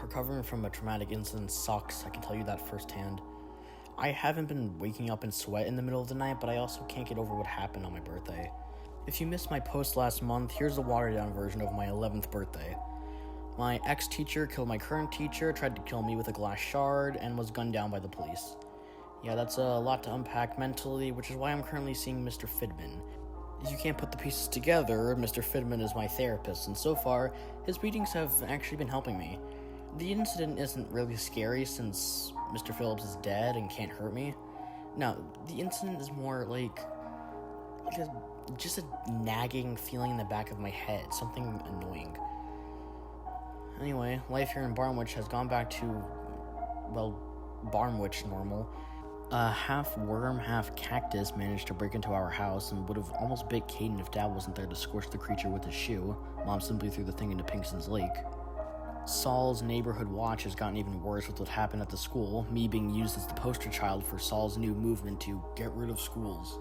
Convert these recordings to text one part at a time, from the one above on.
Recovering from a traumatic incident sucks, I can tell you that firsthand. I haven't been waking up in sweat in the middle of the night, but I also can't get over what happened on my birthday. If you missed my post last month, here's the watered-down version of my 11th birthday. My ex-teacher killed my current teacher, tried to kill me with a glass shard, and was gunned down by the police. Yeah, that's a lot to unpack mentally, which is why I'm currently seeing Mr. Fidman. If you can't put the pieces together, Mr. Fidman is my therapist, and so far, his readings have actually been helping me. The incident isn't really scary since Mr. Phillips is dead and can't hurt me. No, the incident is more like just a nagging feeling in the back of my head, something annoying. Anyway, life here in Barmwich has gone back to, well, Barmwich normal. A half worm, half cactus managed to break into our house and would have almost bit Caden if Dad wasn't there to squish the creature with his shoe. Mom simply threw the thing into Pinkston's lake. Saul's neighborhood watch has gotten even worse with what happened at the school, me being used as the poster child for Saul's new movement to get rid of schools.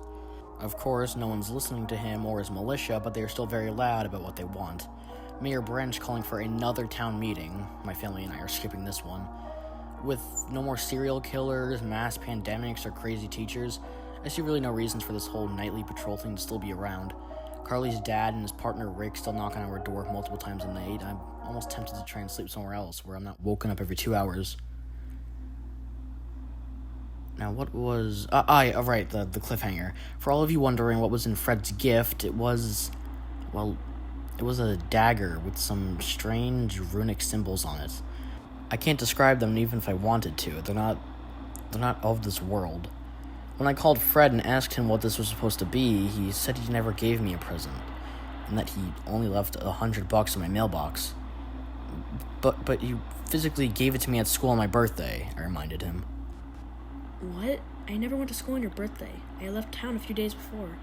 Of course, no one's listening to him or his militia, but they are still very loud about what they want. Mayor Branch calling for another town meeting. My family and I are skipping this one. With no more serial killers, mass pandemics, or crazy teachers, I see really no reasons for this whole nightly patrol thing to still be around. Carly's dad and his partner Rick still knock on our door multiple times a night. I'm almost tempted to try and sleep somewhere else where I'm not woken up every 2 hours. Now, what was... the cliffhanger. For all of you wondering what was in Fred's gift, it was a dagger with some strange runic symbols on it. I can't describe them even if I wanted to. They're not of this world. When I called Fred and asked him what this was supposed to be, he said he never gave me a present, and that he only left $100 in my mailbox. But you physically gave it to me at school on my birthday, I reminded him. What? I never went to school on your birthday. I left town a few days before.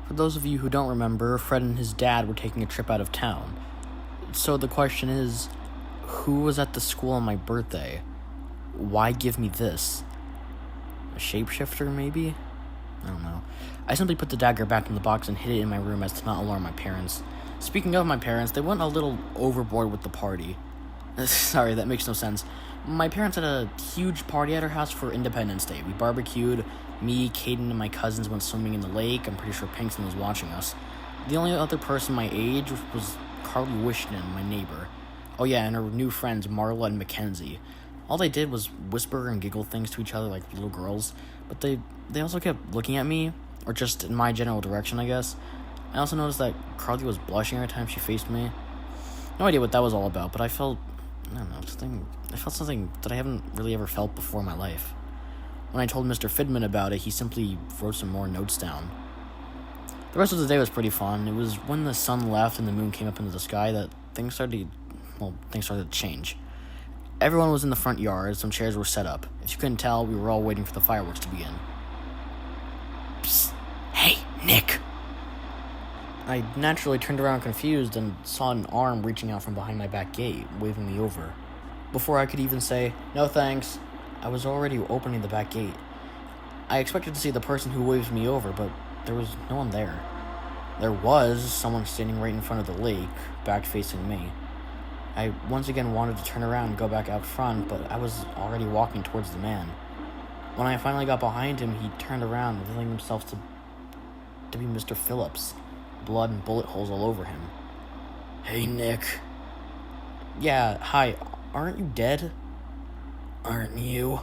For those of you who don't remember, Fred and his dad were taking a trip out of town. So the question is, who was at the school on my birthday? Why give me this? A shapeshifter, maybe? I don't know. I simply put the dagger back in the box and hid it in my room as to not alarm my parents. Speaking of my parents, they went a little overboard with the party. Sorry, that makes no sense. My parents had a huge party at our house for Independence Day. We barbecued. Me, Caden, and my cousins went swimming in the lake. I'm pretty sure Pinkston was watching us. The only other person my age was Carly Wishnan, my neighbor. Oh yeah, and her new friends, Marla and Mackenzie. All they did was whisper and giggle things to each other like little girls, but they also kept looking at me, or just in my general direction, I guess. I also noticed that Carly was blushing every time she faced me. No idea what that was all about, but I felt something that I haven't really ever felt before in my life. When I told Mr. Fidman about it, he simply wrote some more notes down. The rest of the day was pretty fun. It was when the sun left and the moon came up into the sky that things started to change. Everyone was in the front yard, some chairs were set up. If you couldn't tell, we were all waiting for the fireworks to begin. Psst! Hey, Nick! I naturally turned around confused and saw an arm reaching out from behind my back gate, waving me over. Before I could even say, "No thanks," I was already opening the back gate. I expected to see the person who waved me over, but there was no one there. There was someone standing right in front of the lake, back facing me. I once again wanted to turn around and go back out front, but I was already walking towards the man. When I finally got behind him, he turned around, revealing himself to be Mr. Phillips, blood and bullet holes all over him. "Hey, Nick." "Yeah, hi. Aren't you dead?" "Aren't you?"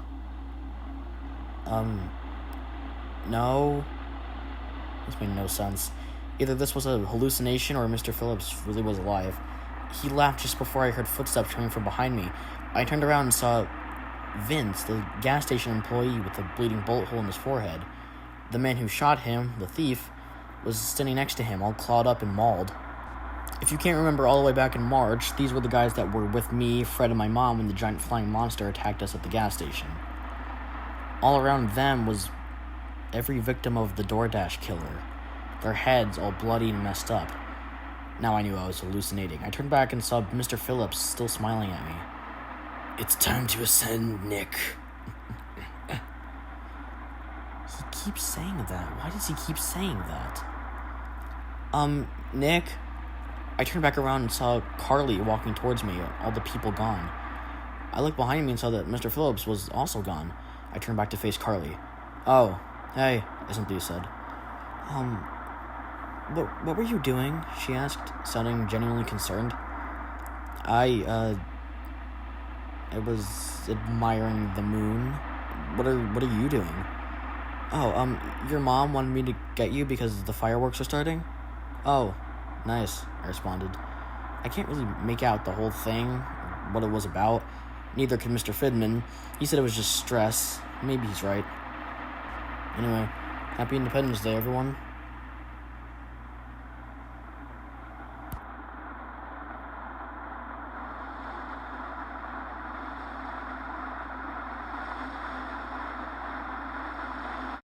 No. This made no sense. Either this was a hallucination or Mr. Phillips really was alive. He laughed just before I heard footsteps coming from behind me. I turned around and saw Vince, the gas station employee with a bleeding bullet hole in his forehead. The man who shot him, the thief, was standing next to him, all clawed up and mauled. If you can't remember all the way back in March, these were the guys that were with me, Fred, and my mom when the giant flying monster attacked us at the gas station. All around them was every victim of the DoorDash killer, their heads all bloody and messed up. Now I knew I was hallucinating. I turned back and saw Mr. Phillips still smiling at me. "It's time to ascend, Nick." He keeps saying that. Why does he keep saying that? Nick? I turned back around and saw Carly walking towards me, all the people gone. I looked behind me and saw that Mr. Phillips was also gone. I turned back to face Carly. "Oh, hey," I simply said. What were you doing?" she asked, sounding genuinely concerned. I was admiring the moon. What are you doing?" "Oh, your mom wanted me to get you because the fireworks are starting?" "Oh, nice," I responded. I can't really make out the whole thing, what it was about. Neither could Mr. Fidman. He said it was just stress. Maybe he's right. Anyway, happy Independence Day, everyone.